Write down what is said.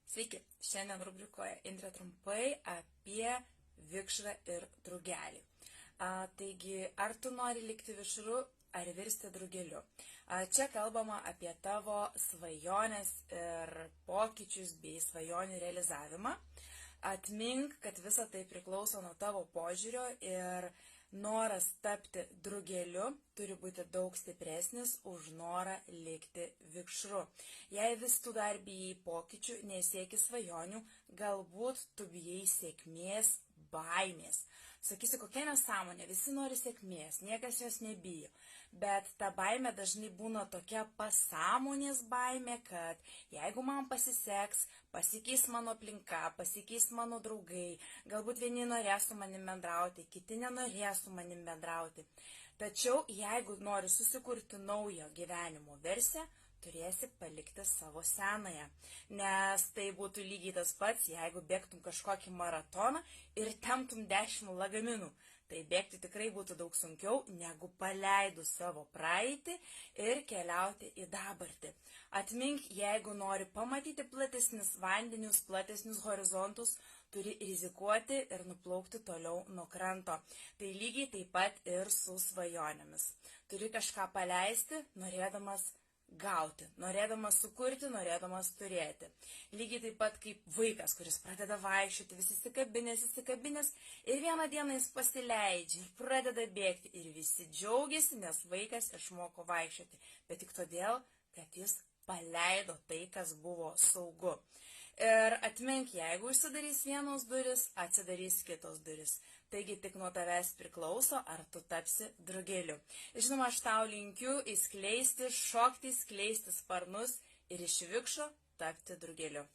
Sveiki, šiandien rubrikoje Indrė trumpai apie vikšrą ir drugelį. Taigi, ar tu nori likti vikšru ar virsti drugeliu? Čia kalbama apie tavo svajonės ir pokyčius bei svajonių realizavimą. Atmink, kad visa tai priklauso nuo tavo požiūrio ir noras tapti drugeliu turi būti daug stipresnis už norą likti vikšru. Jei vis tu dar bijai pokyčių, nesieki svajonių, galbūt tu bijai sėkmės baimės. Sakysi, kokia nesąmonė, visi nori sėkmės, niekas jos nebijo. Bet ta baimė dažnai būna tokia pasąmonės baimė, kad jeigu man pasiseks, pasikeis mano aplinka, pasikeis mano draugai, galbūt vieni norės su manim bendrauti, kiti nenorės su manim bendrauti. Tačiau jeigu nori susikurti naujo gyvenimo versiją, turėsi palikti savo senąją. Nes tai būtų lygiai tas pats, jeigu bėgtum kažkokį maratoną ir temptum 10 lagaminų. Tai bėgti tikrai būtų daug sunkiau, negu paleidus savo praeitį ir keliauti į dabartį. Atmink, jeigu nori pamatyti platesnius vandenius, platesnius horizontus, turi rizikuoti ir nuplaukti toliau nuo kranto. Tai lygiai taip pat ir su svajonėmis. Turi kažką paleisti, norėdamas gauti, norėdamas sukurti, norėdamas turėti. Lygiai taip pat kaip vaikas, kuris pradeda vaikščioti, vis įsikabinės ir vieną dieną jis pasileidžia ir pradeda bėgti ir visi džiaugiasi, nes vaikas išmoko vaikščioti, bet tik todėl, kad jis paleido tai, kas buvo saugu. Ir atmink, jeigu užsidarys vienos duris, atsidarys kitos duris. Taigi tik nuo tavęs priklauso, ar tu tapsi drugeliu. Žinoma, aš tau linkiu įskleisti, šokti, skleisti sparnus ir iš vikšro tapti drugeliu.